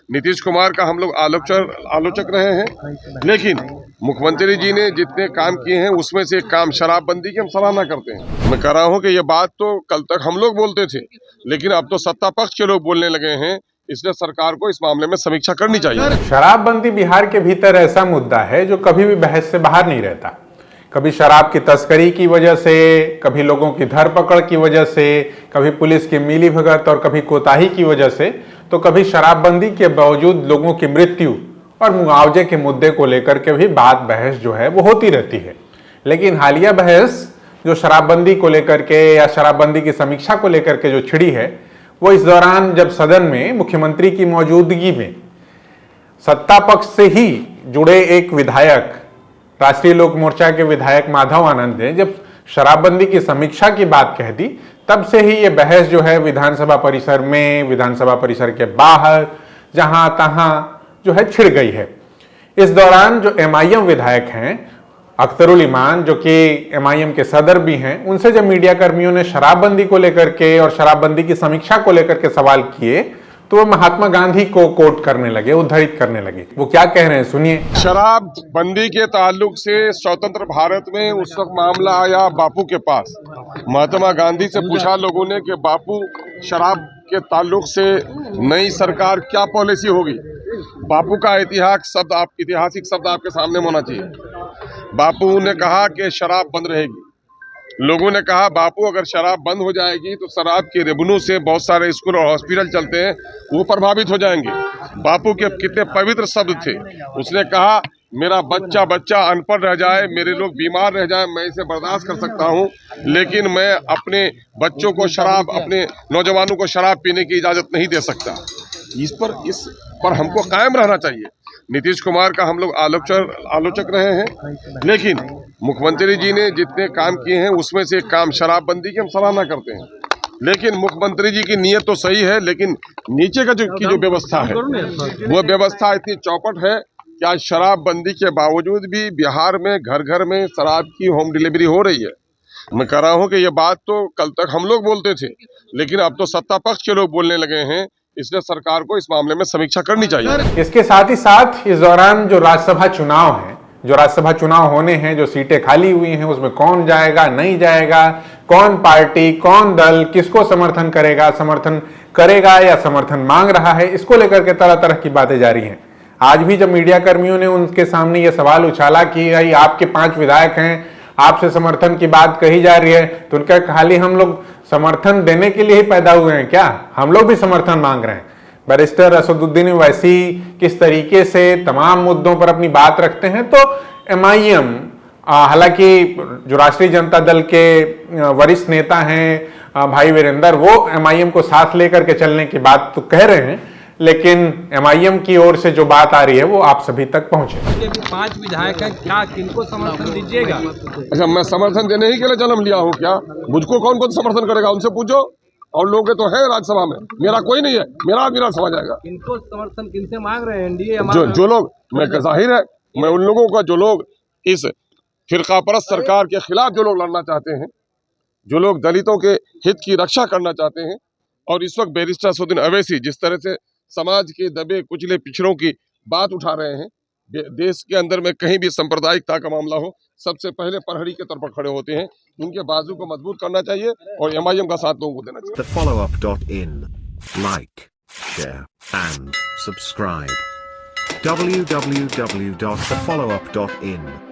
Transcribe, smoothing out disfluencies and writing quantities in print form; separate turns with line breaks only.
नीतीश कुमार का हम लोग आलोचक रहे हैं, लेकिन मुख्यमंत्री जी ने जितने काम किए हैं उसमें से एक काम शराबबंदी की हम सराहना करते हैं। मैं कह रहा हूं कि ये बात तो कल तक हम लोग बोलते थे, लेकिन अब तो सत्ता पक्ष के लोग बोलने लगे हैं, इसलिए सरकार को इस मामले में समीक्षा करनी चाहिए।
शराबबंदी बिहार के भीतर ऐसा मुद्दा है जो कभी भी बहस से बाहर नहीं रहता। कभी शराब की तस्करी की वजह से, कभी लोगों की धरपकड़ की वजह से, कभी पुलिस की मिलीभगत और कभी कोताही की वजह से, तो कभी शराबबंदी के बावजूद लोगों की मृत्यु और मुआवजे के मुद्दे को लेकर के भी बात बहस जो है वो होती रहती है। लेकिन हालिया बहस जो शराबबंदी को लेकर के या शराबबंदी की समीक्षा को लेकर के जो छिड़ी है, वो इस दौरान जब सदन में मुख्यमंत्री की मौजूदगी में सत्ता पक्ष से ही जुड़े एक विधायक, राष्ट्रीय लोक मोर्चा के विधायक माधव आनंद ने जब शराबबंदी की समीक्षा की बात कह दी, तब से ही ये बहस जो है विधानसभा परिसर में, विधानसभा परिसर के बाहर, जहां तहां जो है छिड़ गई है। इस दौरान जो एमआईएम विधायक हैं, अख्तरुल इमान, जो कि एमआईएम के सदर भी हैं, उनसे जब मीडिया कर्मियों ने शराबबंदी को लेकर के और शराबबंदी की समीक्षा को लेकर के सवाल किए, तो वो महात्मा गांधी को कोट करने लगे, उद्धृत करने लगे। वो क्या कह रहे हैं, सुनिए।
शराबबंदी के ताल्लुक से स्वतंत्र भारत में उस वक्त मामला आया बापू के पास। महात्मा गांधी से पूछा लोगों ने कि बापू, शराब के ताल्लुक से नई सरकार क्या पॉलिसी होगी। बापू का ऐतिहासिक शब्द आपके सामने होना चाहिए। बापू ने कहा कि शराब बंद रहेगी। लोगों ने कहा बापू, अगर शराब बंद हो जाएगी तो शराब के रेवेन्यू से बहुत सारे स्कूल और हॉस्पिटल चलते हैं, वो प्रभावित हो जाएंगे। बापू के कितने पवित्र शब्द थे। उसने कहा, मेरा बच्चा अनपढ़ रह जाए, मेरे लोग बीमार रह जाए, मैं इसे बर्दाश्त कर सकता हूँ, लेकिन मैं अपने बच्चों को शराब, अपने नौजवानों को शराब पीने की इजाज़त नहीं दे सकता। इस पर हमको कायम रहना चाहिए। नीतीश कुमार का हम लोग आलोचक रहे हैं, लेकिन मुख्यमंत्री जी ने जितने काम किए हैं उसमें से एक काम शराबबंदी की हम सराहना करते हैं। लेकिन मुख्यमंत्री जी की नीयत तो सही है, लेकिन नीचे का जो व्यवस्था है, वो व्यवस्था इतनी चौपट है कि आज शराबबंदी के बावजूद भी बिहार में घर घर में शराब की होम डिलीवरी हो रही है। मैं कह रहा हूँ कि ये बात तो कल तक हम लोग बोलते थे, लेकिन अब तो सत्ता पक्ष के लोग बोलने लगे हैं, इसलिए सरकार को इस मामले में समीक्षा करनी चाहिए।
इसके साथ ही साथ इस दौरान जो राज्यसभा चुनाव है, जो राज्यसभा चुनाव होने हैं, जो सीटें खाली हुई हैं, उसमें कौन जाएगा, नहीं जाएगा, कौन पार्टी, कौन दल किसको समर्थन करेगा या समर्थन मांग रहा है, इसको लेकर के तरह तरह की बातें जारी हैं। आज भी जब मीडिया कर्मियों ने उनके सामने ये सवाल उछाला कि भाई आपके 5 विधायक हैं, आपसे समर्थन की बात कही जा रही है, तो उनका खाली हम लोग समर्थन देने के लिए ही पैदा हुए हैं क्या? हम लोग भी समर्थन मांग रहे हैं। बैरिस्टर असदुद्दीन ओवैसी किस तरीके से तमाम मुद्दों पर अपनी बात रखते हैं, तो एमआईएम, हालांकि जो राष्ट्रीय जनता दल के वरिष्ठ नेता हैं भाई वीरेंद्र, वो एमआईएम को साथ लेकर के चलने की बात तो कह रहे हैं, लेकिन एमआईएम की ओर से जो बात आ रही है वो आप सभी तक पहुंचे।
5 विधायक हैं, क्या किनको समर्थन दीजिएगा?
अच्छा, मैं समर्थन देने ही के लिए जन्म लिया हूँ क्या? मुझको कौन समर्थन करेगा, उनसे पूछो। और लोग तो है राज्यसभा में, मेरा कोई नहीं है, मेरा विधानसभा जाएगा।
किनको समर्थन, किनसे मांग रहे हैं? एनडीए
जो लोग, मैं जाहिर है, मैं उन लोगों का, जो लोग इस फिरकापरस्त सरकार के खिलाफ जो लोग लड़ना चाहते हैं, जो लोग दलितों के हित की रक्षा करना चाहते हैं, और इस वक्त बैरिस्टर असदुद्दीन ओवैसी जिस तरह से समाज के दबे कुचले पिछड़ों की बात उठा रहे हैं, देश के अंदर में कहीं भी सांप्रदायिकता का मामला हो, सबसे पहले प्रहरी के तौर पर खड़े होते हैं। उनके बाजू को मजबूत करना चाहिए और एमआईएम का साथ लोगों को देना चाहिए।
TheFollowUp.in, like, share and subscribe. www.thefollowup.in